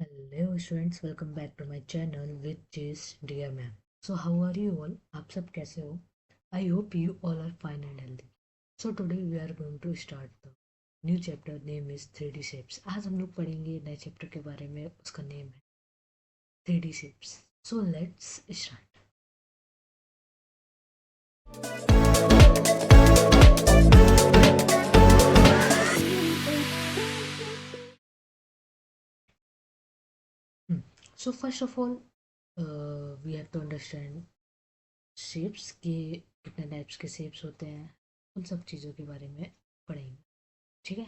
Hello students, welcome back to my channel which is Dear Ma'am. So how are you all? आप सब कैसे हो? I hope you all are fine and healthy. So today we are going to start the new chapter name is 3D shapes. आज हम लोग पढ़ेंगे नए chapter के बारे में, उसका नेम है 3D shapes. So let's start. So first of all, we have to understand shapes के कितने टाइप्स के shapes होते हैं, उन सब चीज़ों के बारे में पढ़ेंगे. ठीक है.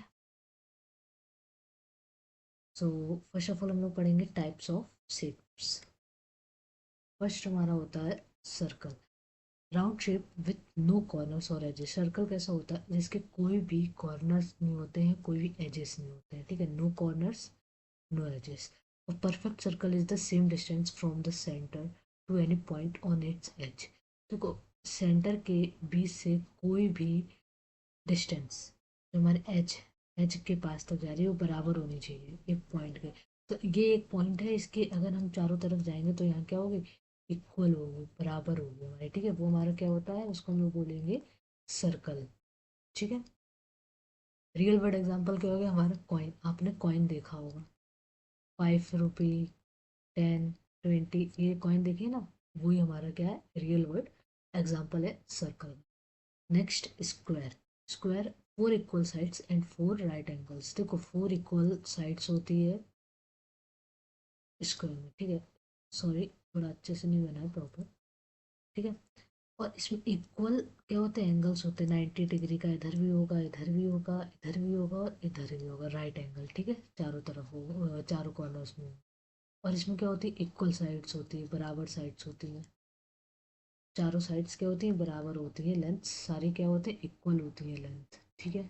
सो फर्स्ट ऑफ ऑल हम लोग पढ़ेंगे टाइप्स ऑफ शेप्स. फर्स्ट हमारा होता है circle. Round shape with no corners और एजेस. सर्कल कैसा होता है जिसके कोई भी कॉर्नर्स नहीं होते हैं, कोई भी एजेस नहीं होते हैं. ठीक है, no corners, no edges. A perfect circle is the same distance from the center to any point on its edge. देखो, सेंटर के बीच से कोई भी डिस्टेंस जो हमारे एज एज के पास तक जा रही है वो बराबर होनी चाहिए एक पॉइंट के. तो ये एक पॉइंट है, इसके अगर हम चारों तरफ जाएंगे तो यहाँ क्या होगी, इक्वल होगी, बराबर होगी हमारी. ठीक है, वो हमारा क्या होता है, उसको हम लोग बोलेंगे सर्कल. ठीक है. रियल वर्ड एग्जांपल क्या होगा, हमारा कॉइन. आपने कॉइन देखा होगा, 5 रुपी, 10, 20, ये कॉइन देखिए ना, वही हमारा क्या है, रियल वर्ड एग्जाम्पल है circle. Next square. Square 4 equal sides and 4 right angles. देखो 4 इक्वल साइड्स होती है स्क्वायर में. ठीक है, सॉरी थोड़ा अच्छे से नहीं बना है प्रॉपर. ठीक है, और इसमें इक्वल क्या होते हैं, एंगल्स होते हैं. 90 डिग्री का इधर भी होगा, इधर भी होगा, इधर भी होगा और इधर भी होगा, राइट एंगल. ठीक है, चारों तरफ हो, चारों कॉर्नर्स में. और इसमें क्या होती है, इक्वल साइड्स होती है, बराबर साइड्स होती हैं. चारों साइड्स क्या होती हैं, बराबर होती है. लेंथ सारी क्या होती है, इक्वल होती है लेंथ. ठीक है.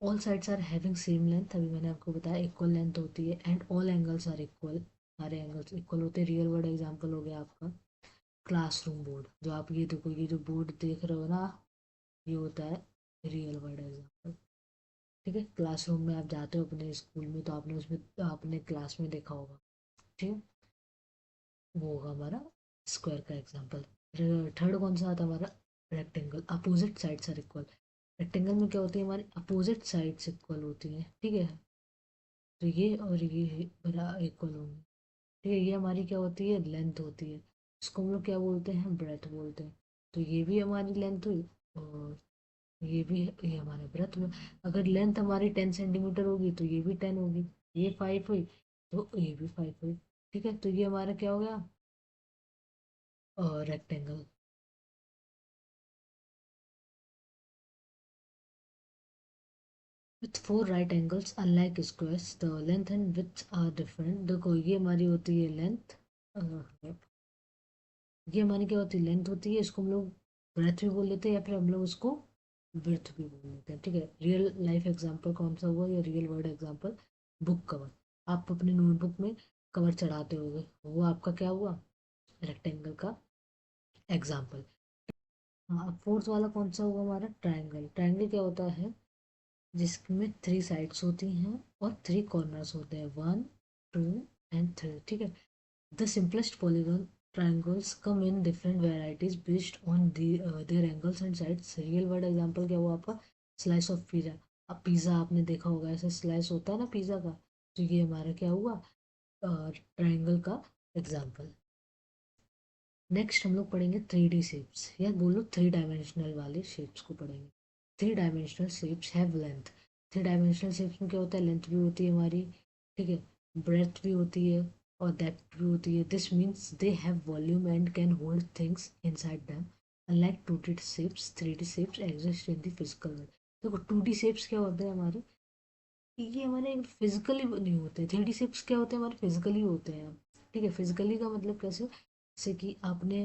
All sides are having same length, अभी मैंने आपको बताया इक्वल लेंथ होती है. And all angles are equal, सारे एंगल्स इक्वल होते हैं. रियल वर्ड एग्जांपल हो गया आपका क्लासरूम बोर्ड. जो आप ये देखो, ये जो बोर्ड देख रहे हो ना, ये होता है रियल वर्ड एग्जांपल. ठीक है, क्लासरूम में आप जाते हो अपने स्कूल में तो आपने उसमें अपने क्लास में देखा होगा. ठीक है, वो होगा हमारा स्क्वायर का एग्जांपल. थर्ड कौन सा आता है हमारा, rectangle. Opposite sides are equal. Rectangle में क्या होती है, हमारी अपोजिट साइड्स इक्वल होती हैं. ठीक है, तो ये और ये बरा इक्वल होंगे. ठीक है, ये हमारी क्या होती है, लेंथ होती है. इसको हम लोग क्या बोलते हैं, ब्रेथ बोलते हैं. तो ये भी हमारी लेंथ हुई और ये हमारा ब्रेथ हुआ. अगर लेंथ हमारी 10 सेंटीमीटर होगी तो ये भी 10 होगी. ये 5 हुई तो ये भी 5 हुई. ठीक है, तो ये हमारा क्या हो गया, rectangle. With 4 right angles unlike squares the length and width are different. देखो ये हमारी होती है लेंथ, ये हमारी क्या होती है, लेंथ होती है. इसको हम लोग ब्रेथ भी बोल लेते हैं या फिर हम लोग उसको विड्थ भी बोल लेते हैं. ठीक है, रियल लाइफ एग्जांपल कौन सा हुआ, या real word example book cover. आप अपने नोटबुक में कवर चढ़ाते होगे, वो आपका क्या हुआ, रेक्टेंगल का एग्जांपल. हाँ, फोर्थ वाला कौन सा हुआ हमारा, ट्राइंगल. ट्राइंगल क्या होता है, जिसमें 3 साइड्स होती हैं और 3 कॉर्नर्स होते हैं, 1, 2 एंड 3. ठीक है, the simplest polygon triangles come in different varieties based on their angles and sides. Real word example क्या हुआ आपका, स्लाइस ऑफ पिज़्ज़ा. अब पिज़्ज़ा आपने देखा होगा, ऐसे स्लाइस होता है ना पिज़्ज़ा का. तो ये हमारा क्या हुआ, ट्राइंगल का एग्जांपल. नेक्स्ट हम लोग पढ़ेंगे 3D शेप्स, या बोलो 3 डायमेंशनल वाले शेप्स को पढ़ेंगे. 3 dimensional shapes have length. 3 dimensional shapes में क्या होता है, लेंथ भी होती है हमारी. ठीक है, ब्रेथ भी होती है और डेप्थ भी होती है. This means they have volume and can hold things inside them. Unlike 2D shapes, 3D shapes exist in the physical world. देखो 2D शेप्स क्या होते हैं हमारे, ये हमारे फिजिकली नहीं होते. 3D शेप्स क्या होते हैं, हमारे फिजिकली होते हैं. ठीक है, फिजिकली का मतलब कैसे, जैसे कि आपने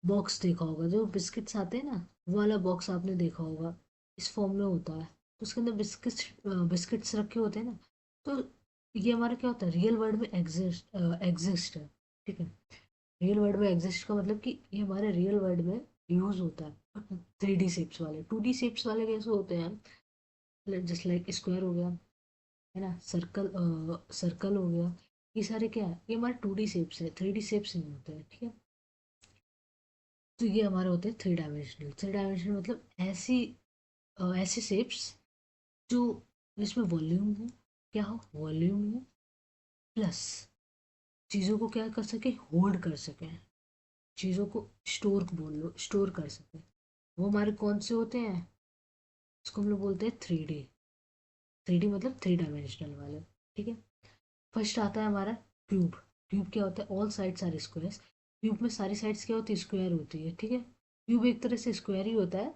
बॉक्स देखा होगा, जो बिस्किट्स आते हैं ना, वो वाला बॉक्स आपने देखा होगा, इस फॉर्म में होता है. तो उसके अंदर बिस्किट्स बिस्किट्स रखे होते हैं ना. तो ये हमारा क्या होता है, रियल वर्ल्ड में एग्जिस्ट है. ठीक है, रियल वर्ल्ड में एग्जिस्ट का मतलब कि ये हमारे रियल वर्ल्ड में यूज होता है. 3D शेप्स वाले, 2D शेप्स वाले कैसे होते हैं, जस्ट लाइक स्क्वायर हो गया, है ना, सर्कल, सर्कल हो गया, ये सारे क्या है, ये हमारे 2D शेप्स है, 3D शेप्स नहीं होते हैं, ठीक है। तो ये हमारे होते हैं थ्री डायमेंशनल। थ्री डायमेंशनल मतलब ऐसी शेप्स जो जिसमें वॉल्यूम हो, क्या हो, वॉल्यूम हो, प्लस चीज़ों को क्या कर सके, होल्ड कर सके, चीज़ों को स्टोर बोल लो, स्टोर कर सके। वो हमारे कौन से होते हैं, इसको हम लोग बोलते हैं 3D। 3D मतलब थ्री डायमेंशनल वाले, ठीक है। फर्स्ट आता है हमारा क्यूब। क्यूब क्या होता है, all sides are squares. Cube में सारी साइड्स क्या होती है, स्क्वायर होती है, ठीक है। क्यूब एक तरह से स्क्वायर ही होता है।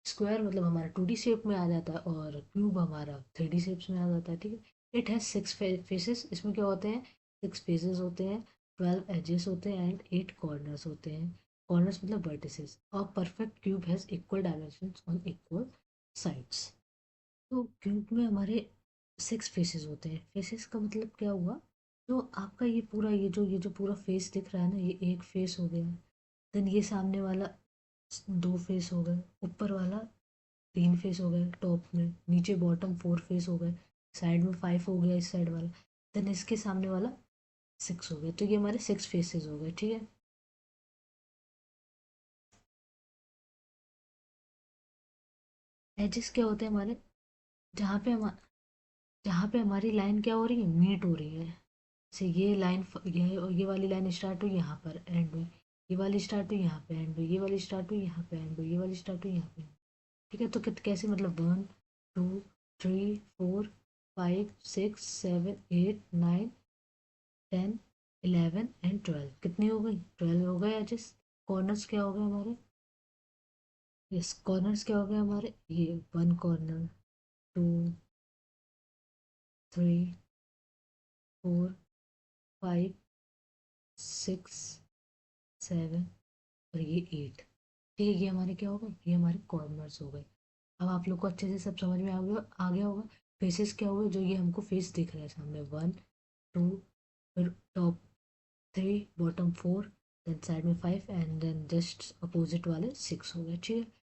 स्क्वायर मतलब हमारा 2D शेप में आ जाता है और क्यूब हमारा 3D शेप्स में आ जाता है, ठीक है। इट हैज 6 फेसेस, इसमें क्या होते हैं, 6 फेसेस होते हैं, 12 एजेस होते हैं एंड 8 कॉर्नर्स होते हैं। कॉर्नर्स मतलब वर्टिसेस। और perfect cube has equal dimensions on equal sides. तो क्यूब में हमारे 6 फेसेस होते हैं। फेसेस का मतलब क्या हुआ, जो आपका ये पूरा, ये जो पूरा फेस दिख रहा है ना, ये एक फेस हो गया। देन ये सामने वाला 2 फेस हो गए, ऊपर वाला 3 फेस हो गए, टॉप में, नीचे बॉटम 4 फेस हो गए, साइड में 5 हो गया इस साइड वाला, देन इसके सामने वाला 6 हो गया। तो ये हमारे 6 फेसेस हो गए, ठीक है। एजेस क्या होते हैं हमारे, जहाँ पे हम जहाँ पे हमारी लाइन क्या हो रही है, मीट हो रही है। से ये लाइन, ये वाली लाइन स्टार्ट हुई यहाँ पर एंड हुई, ये वाली स्टार्ट हुई यहाँ पे एंड हुई, ये वाली स्टार्ट हुई यहाँ पे एंड हुई, ये वाली स्टार्ट हुई यहाँ पे, ठीक है। तो कैसे मतलब 1 2 3 4 5 6 7 8 9 10 11 एंड 12, कितनी हो गई, 12 हो गए एजेस। कॉर्नर्स क्या हो गए हमारे, यस, कॉर्नर्स क्या हो गए हमारे, ये 1 कॉर्नर, 2 3 4 5 6 7 और ये 8, ठीक है। ये हमारे क्या हो गए, ये हमारे कॉर्नर्स हो गए। अब आप लोग को अच्छे से सब समझ में आ गया होगा। फेसेस क्या हुए, जो ये हमको फेस दिख रहा है सामने, 1 2, फिर टॉप 3, बॉटम 4, देन साइड में 5 एंड देन जस्ट अपोजिट वाले 6 हो गए, ठीक है।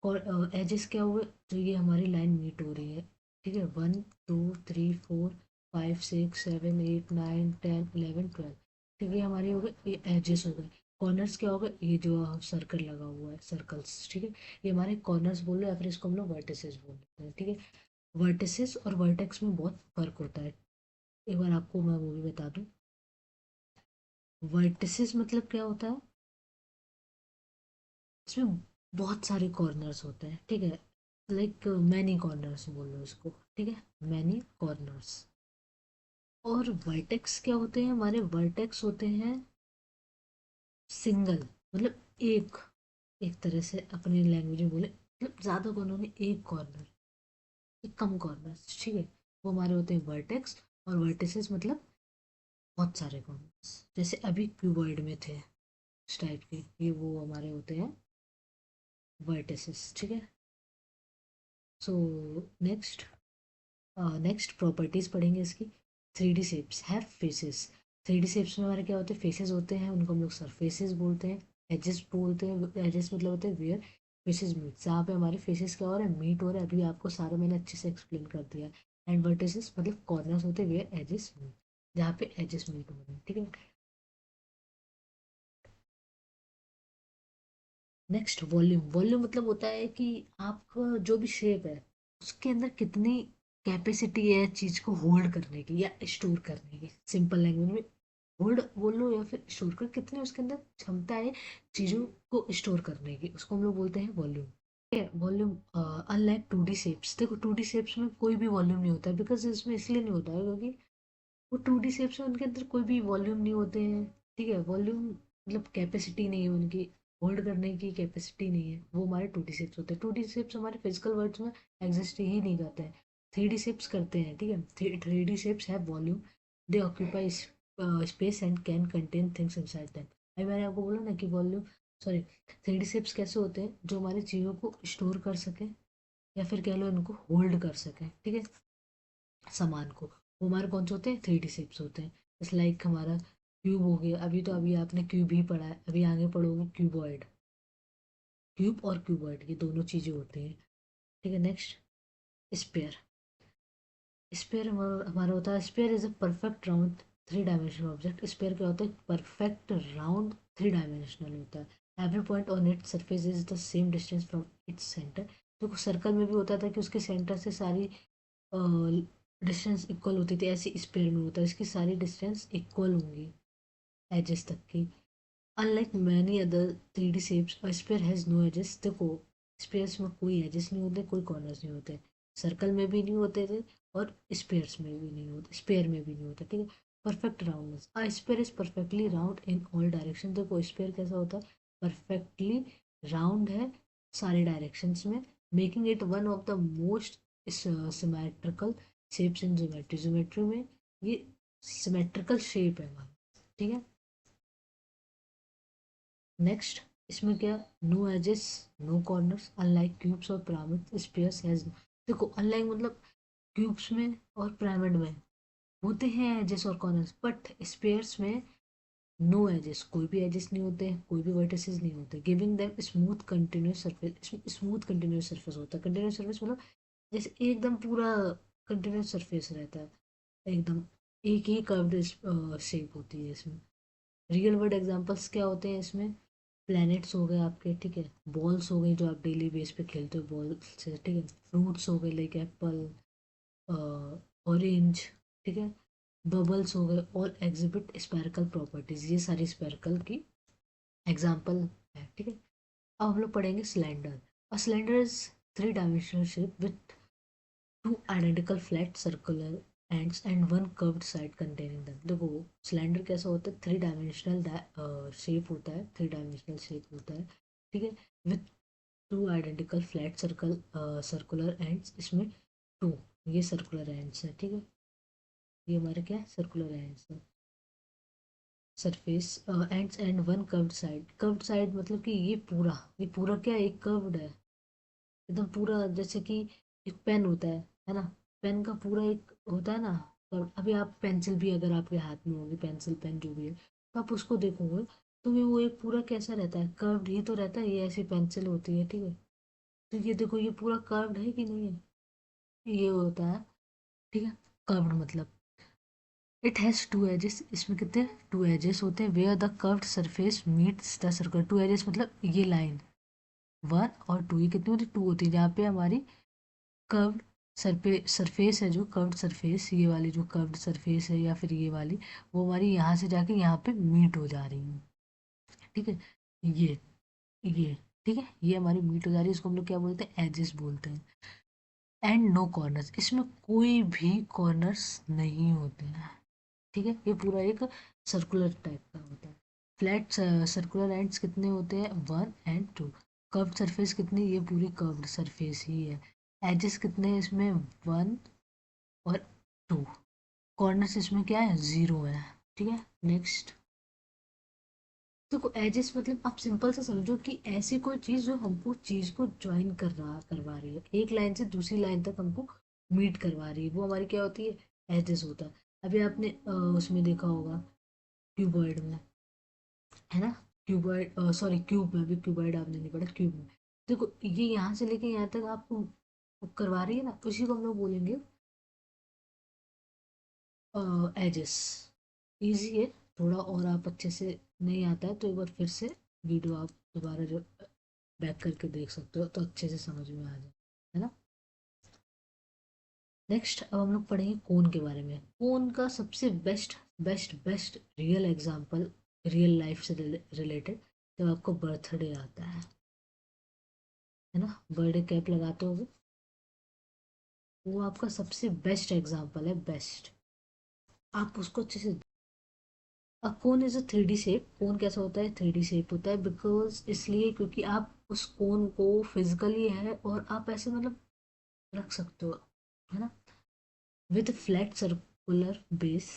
और एजेस क्या हुए, जो ये हमारी लाइन मीट हो रही है, ठीक है। 1 2 3 4 5 6 7 8 9 10 11 12, ठीक है, हमारे हो गए, ये एजेस हो गए। कॉर्नर्स क्या हो गए, ये जो सर्कल लगा हुआ है, सर्कल्स, ठीक है। ये हमारे कॉर्नर्स बोलो या फिर इसको हम लोग वर्टिसेस बोल देते हैं, ठीक है। वर्टिसेस और वर्टेक्स में बहुत फर्क होता है, एक बार आपको मैं वो भी बता दूं। वर्टिसेस मतलब क्या होता है, इसमें बहुत सारे कॉर्नर्स होते हैं, ठीक है। लाइक मैनी कॉर्नर्स बोल लो इसको, ठीक है, मैनी कॉर्नर्स। और वर्टेक्स क्या होते हैं, हमारे वर्टेक्स होते हैं सिंगल, मतलब एक, एक तरह से अपने लैंग्वेज में बोले, मतलब ज़्यादा कॉर्नर नहीं, एक कॉर्नर, एक कम कॉर्नर्स, ठीक है। वो हमारे होते हैं वर्टेक्स। और वर्टिसेस मतलब बहुत सारे कॉर्नर्स, जैसे अभी क्यूबॉइड में थे इस टाइप के, ये वो हमारे होते हैं वर्टिसेस, ठीक है। सो नेक्स्ट, नेक्स्ट प्रॉपर्टीज पढ़ेंगे इसकी। 3D shapes have faces. 3D shapes में हमारे क्या होते हैं, फेसेस होते हैं, उनको हम लोग सरफेसेस बोलते हैं। एजेस बोलते हैं, एजेस मतलब होते हैं वेयर फेसेस मीट, जहाँ पे हमारे फेसेस क्या हो रहे हैं, मीट हो रहे हैं। अभी आपको सारा मैंने अच्छे से एक्सप्लेन कर दिया। एंड वर्टिसेस मतलब कॉर्नर्स होते हैं वेयर एजेस मीट, जहाँ पे एजेस मीट हो रहे हैं, ठीक है। Next volume. वॉल्यूम मतलब होता है कि आपका जो भी शेप है, उसके अंदर कितनी कैपेसिटी है चीज को होल्ड करने की या स्टोर करने की, सिंपल लैंग्वेज में होल्ड बोलो या फिर स्टोर कर, कितनी उसके अंदर क्षमता है चीजों को स्टोर करने की, उसको हम लोग बोलते हैं volume. Volume unlike 2D shapes, देखो 2D शेप्स में कोई भी वॉल्यूम नहीं होता है, बिकॉज इसमें इसलिए नहीं होता है क्योंकि वो 2D शेप्स में उनके अंदर कोई भी वॉल्यूम नहीं होते हैं, ठीक है। वॉल्यूम मतलब कैपेसिटी नहीं है उनकी, होल्ड करने की कैपेसिटी नहीं है, वो हमारे 2D शेप्स होते हैं। 2D शेप्स हमारे फिजिकल वर्ड्स में एग्जिस्ट ही नहीं करते हैं, 3D शेप्स करते हैं, ठीक है। 3D shapes have volume, they occupy space and can contain things inside them. अभी मैंने आपको बोला ना कि वॉल्यूम, सॉरी, 3D शेप्स कैसे होते हैं, जो हमारी चीज़ों को स्टोर कर सकें या फिर कह लो इनको होल्ड कर सकें, ठीक है, सामान को। वो हमारे कौन से होते हैं, 3D शेप्स होते हैं। जैसे लाइक हमारा क्यूब हो गया, अभी तो अभी आपने क्यूब ही पढ़ा है, अभी आगे पढ़ोगे क्यूबॉइड। क्यूब और क्यूबॉइड ये दोनों चीज़ें होती हैं, ठीक है। Next, spare. स्पेयर हमारा होता है, sphere is a perfect round three dimensional object. Sphere क्या होता है, परफेक्ट राउंड थ्री डायमेंशनल होता है। Every point on its surface is the same distance from its centre. तो सर्कल में भी होता था कि उसके सेंटर से सारी डिस्टेंस इक्वल होती थी, ऐसे स्पेयर में होता है इसकी सारी डिस्टेंस इक्वल होंगी एजेस तक की। Unlike many other 3D shapes और स्पेयर हैज़ नो एजेस। देखो स्पेयर्स में कोई एजेस नहीं होते, कोई कॉर्नर्स नहीं होते, सर्कल में भी नहीं होते थे और स्पेयर्स में भी नहीं होते, स्पेयर में भी नहीं होता, ठीक है। Perfect roundness, a spare is perfectly round in all direction. देखो स्पेयर कैसा होता है, परफेक्टली राउंड है सारे डायरेक्शंस में, making it one of the most symmetrical shapes in geometry. Geometry में ये सिमेट्रिकल शेप है हमारा, ठीक है। नेक्स्ट इसमें क्या, no edges no corners unlike cubes और पिरामिड, स्पेयर्स हैज। देखो अनलाइक मतलब क्यूब्स में और पिरामिड में होते हैं एजेस और कॉर्नर्स, बट स्पेयर्स में नो एजेस, कोई भी एजेस नहीं होते, कोई भी वर्टिसेस नहीं होते, giving them smooth continuous surface. Smooth continuous surface होता है, कंटिन्यूस सरफेस मतलब जैसे एकदम पूरा कंटिन्यूस सरफेस रहता है, एकदम एक ही कर्व्ड शेप होती है इसमें। रियल वर्ल्ड एग्जांपल्स क्या होते हैं इसमें, प्लैनेट्स हो गए आपके, ठीक है, बॉल्स हो गई जो आप डेली बेस पे खेलते हो बॉल से, ठीक है, फ्रूट्स हो गए लाइक एप्पल, ऑरेंज, ठीक है, बबल्स हो गए, और एग्जिबिट स्पेरिकल प्रॉपर्टीज, ये सारी स्पेरिकल की एग्जाम्पल है, ठीक है। अब हम लोग पढ़ेंगे cylinder. A cylinder is three dimensional shape with two identical flat circular ends and one curved side containing them. देखो सिलेंडर कैसा होता है, थ्री डायमेंशनल शेप होता है, थ्री डायमेंशनल शेप होता है, ठीक है, with two identical flat circular ends. इसमें टू ये सर्कुलर एंड्स है, ठीक है, ये हमारे क्या है, सर्कुलर एंड्स है, surface ends and one curved side. Curved side मतलब कि ये पूरा क्या एक कर्व्ड है, एकदम पूरा, जैसे कि एक पेन होता है ना, पेन का पूरा एक होता है ना कर्व। अभी आप पेंसिल भी अगर आपके हाथ में होगी, पेंसिल पेन जो भी है, तो आप उसको देखोगे तो ये वो एक पूरा कैसा रहता है, कर्व्ड ही तो रहता है, ये ऐसी पेंसिल होती है, ठीक है। तो ये देखो ये पूरा कर्व्ड है कि नहीं है, ये होता है, ठीक है, कर्व्ड मतलब। इट हैज़ टू एजेस, इसमें कितने टू एजेस होते हैं, where the curved surface meets the circle. Two edges मतलब ये लाइन वन और टू, ये कितनी होती है, टू होती है, जहाँ पे हमारी कर्व्ड सरफेस है, जो कर्व्ड सरफेस, ये वाली जो कर्व्ड सरफेस है या फिर ये वाली, वो हमारी यहाँ से जाके यहाँ पे मीट हो जा रही है, ठीक है, ये ठीक है, ये हमारी मीट हो जा रही है, इसको हम लोग क्या बोलते हैं, एजेस बोलते हैं। एंड नो कॉर्नर्स, इसमें कोई भी कॉर्नर्स नहीं होते हैं, ठीक है, ये पूरा एक सर्कुलर टाइप का होता है। फ्लैट सर्कुलर एंड्स कितने होते हैं, one and two. Curved surface कितनी, ये पूरी कर्व्ड सरफेस ही है। एजेस कितने हैं इसमें, वन और टू। कॉर्नर्स इसमें क्या है, जीरो है, ठीक है। नेक्स्ट देखो एजेस मतलब आप सिंपल से समझो कि ऐसी कोई चीज जो हमको चीज को ज्वाइन करवा रही है, एक लाइन से दूसरी लाइन तक हमको मीट करवा रही है, वो हमारी क्या होती है, एजेस होता है। अभी आपने उसमें देखा होगा क्यूबॉइड में, है ना, क्यूबॉइड, सॉरी क्यूब में, अभी क्यूबॉइड आपने नहीं पढ़ा, क्यूब में देखो ये यहाँ से लेके यहाँ तक आपको करवा रही है ना, उसी को हम लोग बोलेंगे एजेस। इजी है थोड़ा, और आप अच्छे से नहीं आता है तो एक बार फिर से वीडियो आप दोबारा जो बैक करके देख सकते हो तो अच्छे से समझ में आ जाए, है ना। नेक्स्ट अब हम लोग पढ़ेंगे कोन के बारे में। कोन का सबसे best best best real example, real life से रिलेटेड, जब आपको बर्थडे आता है ना, बर्थडे कैप लगाते हो, वो आपका सबसे बेस्ट एग्जांपल है, बेस्ट। आप उसको अच्छे से, a cone is a three D shape. Cone कैसा होता है, थ्री डी शेप होता है, बिकॉज इसलिए क्योंकि आप उस कोन को फिजिकली है और आप ऐसे मतलब रख सकते हो, है ना, with flat circular base,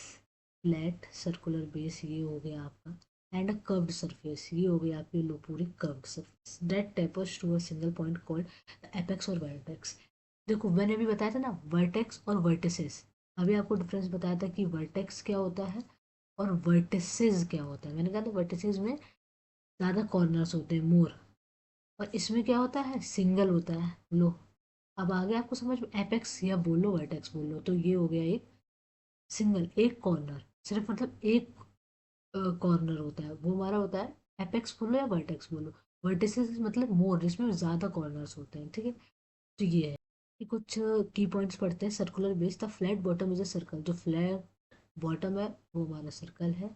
flat circular base ये हो गया आपका, एंड अ कर्व्ड सरफेस, ये हो गई आपकी लो पूरी curved surface, that tapers to a single point called apex और वर्टेक्स। देखो मैंने अभी बताया था ना वर्टेक्स और वर्टिसेस, अभी आपको डिफरेंस बताया था कि वर्टेक्स क्या होता है और वर्टिसेस क्या होता है। मैंने कहा था वर्टिसेस में ज़्यादा कॉर्नर्स होते हैं, मोर, और इसमें क्या होता है, सिंगल होता है, लो, अब आगे आपको समझ में, एपेक्स या बोलो वर्टेक्स बोलो, तो ये हो गया एक सिंगल, एक कॉर्नर, सिर्फ मतलब एक कॉर्नर होता है, वो हमारा होता है एपेक्स बोलो या वर्टेक्स बोलो। वर्टिसेस मतलब मोर, जिसमें ज्यादा कॉर्नर्स होते हैं, ठीक है। तो ये है, ये कुछ की पॉइंट्स पढ़ते हैं। Circular base, the flat bottom is a circle, जो फ्लैट बॉटम है वो हमारा सर्कल है,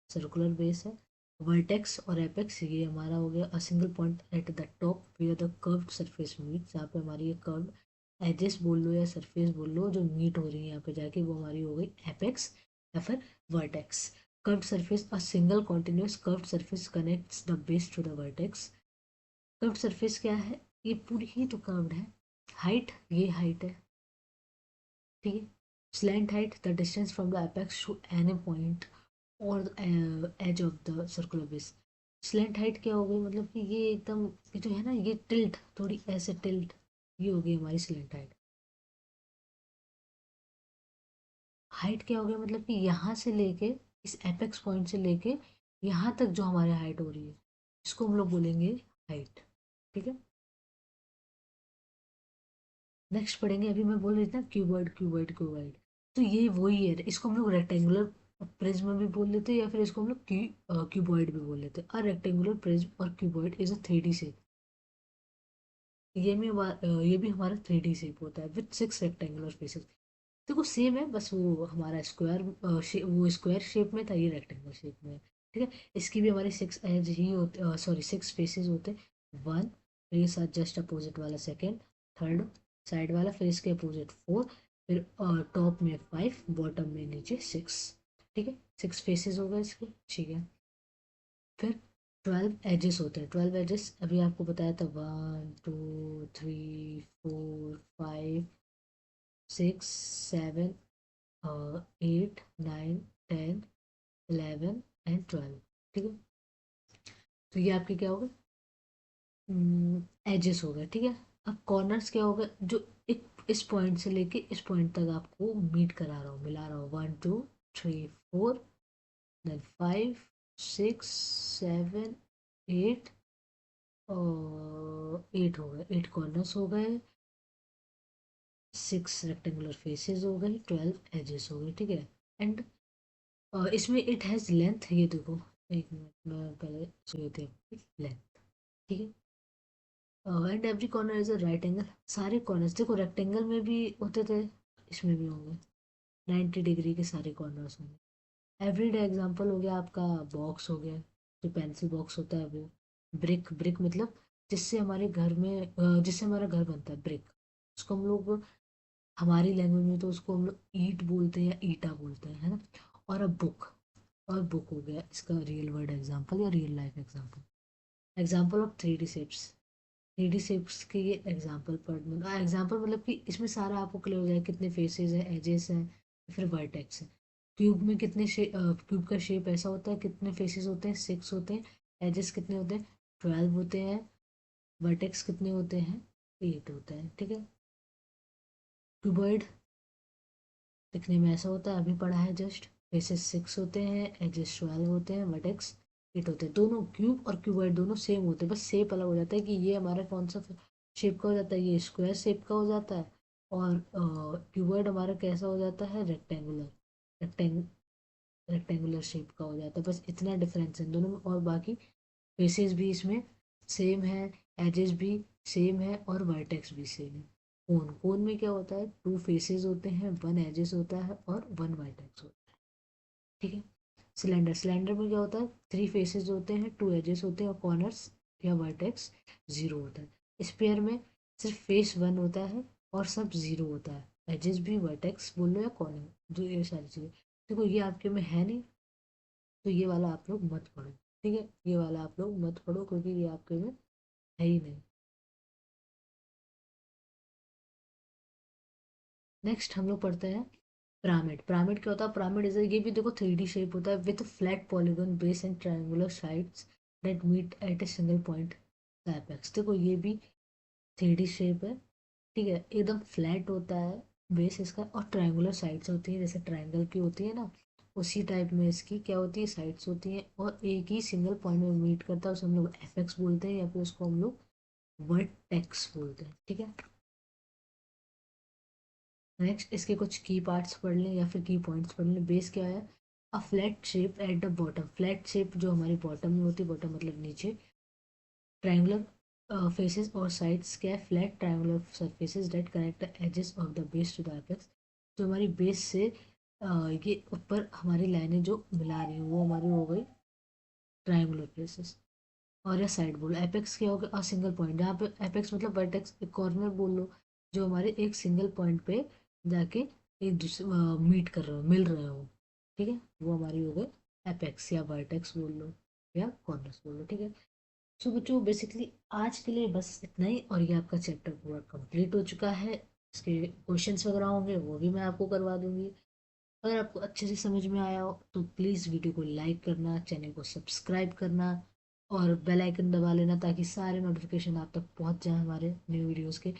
सर्कुलर बेस है। वर्टेक्स और एपेक्स ये हमारा हो गया a single point at the top where the curved surface meet, जहाँ पे हमारी ये कर्व एजेस बोल लो या सरफेस बोल लो जो मीट हो रही है यहाँ पे जाके, वो हमारी हो गई एपेक्स या फिर vertex. Curved surface, a single continuous curved surface connects the base to the vertex. Curved surface क्या है, ये पूरी ही तो कर्व्ड है। हाइट, ये हाइट है, ठीक है। Slant height, the distance from the apex to any point और edge of the circular base. Slant height क्या हो गई, मतलब कि ये एकदम, ये जो है ना, ये टिल्ट, थोड़ी ऐसे टिल्ट, ये हो गई हमारी स्लैंट हाइट। हाइट क्या हो गया, मतलब कि यहाँ से लेके, इस एपेक्स पॉइंट से लेके यहाँ तक जो हमारी हाइट हो रही है, इसको हम लोग बोलेंगे हाइट, ठीक है। नेक्स्ट पढ़ेंगे, अभी मैं बोल रही थी ना क्यूबॉइड क्यूबॉइड क्यूबॉइड, तो ये वही है, इसको हम लोग रेक्टेंगुलर प्रिज्म भी बोल लेते हैं, या फिर इसको हम लोग क्यूबॉइड भी बोल लेते हैं। अ रेक्टेंगुलर प्रिज्म और cuboid is a 3D shape. ये भी हमारा 3D शेप होता है विथ 6 रेक्टेंगुलर फेसेस। देखो सेम है, बस वो हमारा स्क्वायर, वो स्क्वायर शेप में था, ये रेक्टेंगुलर शेप में है, ठीक है। इसकी भी हमारी 6 एज ही होते, सॉरी 6 फेसेस होते हैं। वन, फिर ये साथ जस्ट अपोजिट वाला सेकेंड, थर्ड साइड वाला, फिर इसके अपोजिट फोर, फिर टॉप में 5, बॉटम में नीचे 6, ठीक है। 6 फेसेस हो गए इसके, ठीक है। फिर 12 एजेस होते हैं। 12 एजेस अभी आपको बताया था, 1 2 3 4 5 6 7 8 9 10 11 एंड 12, ठीक है। तो ये आपके क्या हो गए, एजेस हो गए, ठीक है। अब कॉर्नर्स क्या हो गए, जो एक इस पॉइंट से लेके इस पॉइंट तक आपको मीट करा रहा हूँ, मिला रहा हूँ, 1 2 3 4, देन 5 6 7 8, और 8 हो गए, 8 कॉर्नर्स हो गए, 6 रेक्टेंगुलर फेसेस हो गए, 12 एजेस हो गए, ठीक है। एंड इसमें इट हैज़ लेंथ, ये देखो, एक मिनट मैं पहले ये देखो लेंथ, ठीक है। And every corner is a right angle, सारे कॉर्नर्स देखो रेक्टेंगल में भी होते थे, इसमें भी होंगे, 90 डिग्री के सारे कॉर्नर्स होंगे। एवरीडे एग्जांपल हो गया आपका, बॉक्स हो गया, जो पेंसिल बॉक्स होता है वो। ब्रिक, ब्रिक मतलब जिससे हमारे घर में जिससे हमारा घर बनता है, ब्रिक, उसको हम लोग हमारी लैंग्वेज में तो उसको हम लोग ईट बोलते हैं या ईटा बोलते हैं, है ना। और अब बुक, और बुक हो गया इसका रियल वर्ड एग्जांपल या real life example. Example of 3D shapes, 3D shapes के ये एग्जांपल पर, मतलब एग्जांपल मतलब कि इसमें सारा आपको क्लियर हो जाए, कितने फेसेस हैं, एजेस हैं, फिर वर्टेक्स है। क्यूब में कितने क्यूब का शेप ऐसा होता है, कितने फेसेस होते हैं, 6 होते हैं। एजेस कितने होते हैं, 12 होते हैं। वर्टेक्स कितने होते हैं, 8 होते हैं, ठीक है। क्यूबॉइड दिखने में ऐसा होता है, अभी पढ़ा है जस्ट। फेसेस 6 होते हैं, एजेस 12 होते हैं, वर्टेक्स 8 होते हैं। दोनों क्यूब और क्यूबॉइड दोनों सेम होते हैं, बस शेप अलग हो जाता है कि ये हमारा कौन सा शेप का हो जाता है, ये स्क्वायर शेप का हो जाता है, और क्यूबॉइड हमारा कैसा हो जाता है, रेक्टेंगुलर, रेक्टेंग रेक्टेंगुलर शेप का हो जाता है, बस इतना डिफरेंस है दोनों में। और बाकी फेसेस भी इसमें सेम है, एजेस भी सेम है, और वर्टेक्स भी सेम है। कोन, कोन में क्या होता है, 2 फेसेस होते हैं, 1 एजेस होता है और 1 वर्टेक्स होता है, ठीक है। सिलेंडर, सिलेंडर में क्या होता है, 3 फेसेस होते हैं, 2 एजेस होते हैं, और कॉर्नर्स या वर्टेक्स 0 होता है। स्पेयर में सिर्फ फेस 1 होता है और सब 0 होता है, एजेस भी, वर्टेक्स बोल लो या कॉर्नर, जो ये सारी चीज़ें। देखो ये आपके में है नहीं, तो ये वाला आप लोग मत पढ़ो, ठीक है। ये वाला आप लोग मत पढ़ो क्योंकि ये आपके में है ही नहीं। नेक्स्ट हम लोग पढ़ते हैं पिरामिड। पिरामिड क्या होता है, पिरामिड इज, ये भी देखो 3D शेप होता है with flat polygon base and triangular sides that meet at a single point apex. देखो ये भी 3D शेप है, ठीक है, एकदम फ्लैट होता है बेस इसका, और ट्रायंगुलर साइड्स होती है, जैसे ट्रायंगल की होती है ना, उसी टाइप में इसकी क्या होती है, साइड्स होती हैं, और एक ही सिंगल पॉइंट में मीट करता है, उसे हम लोग एपेक्स बोलते हैं, या फिर उसको हम लोग वर्टेक्स बोलते हैं, ठीक है। नेक्स्ट इसके कुछ की पार्ट्स पढ़ लें या फिर की पॉइंट्स पढ़ लें। बेस क्या है? A flat shape at the bottom, flat shape जो हमारी बॉटम में होती है, बॉटम मतलब नीचे। ट्रायंगुलर फेसेस और साइड्स क्या है? Flat triangular surfaces that connect the edges of the base to the apex. जो हमारी बेस से ये ऊपर हमारी लाइनें जो मिला रही हैं वो हमारी हो गई ट्रायंगुलर फेसेस। और या साइड बोलो, एपेक्स क्या होगा? अ सिंगल पॉइंट, जहाँ पे एपेक्स मतलब वर्टेक्स, एक कॉर्नर बोल लो, जो हमारे एक सिंगल पॉइंट पे जाके एक दूसरे मीट कर रहे हो, मिल रहे हो, ठीक है, वो हमारी हो गई एपेक्स या वर्टेक्स बोल लो या कॉर्नर्स बोल लो, ठीक है। सो बच्चों बेसिकली आज के लिए बस इतना ही, और ये आपका चैप्टर पूरा कंप्लीट हो चुका है। इसके क्वेश्चंस वगैरह होंगे वो भी मैं आपको करवा दूंगी। अगर आपको अच्छे से समझ में आया हो तो प्लीज़ वीडियो को लाइक करना, चैनल को सब्सक्राइब करना और बेल आइकन दबा लेना ताकि सारे नोटिफिकेशन आप तक पहुंच जाए हमारे न्यू वीडियोस के।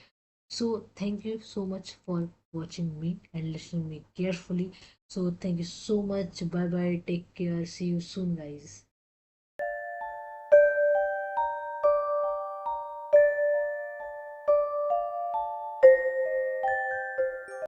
So thank you so much for watching me and listening me carefully. So thank you so much, bye bye, take care, see you soon guys.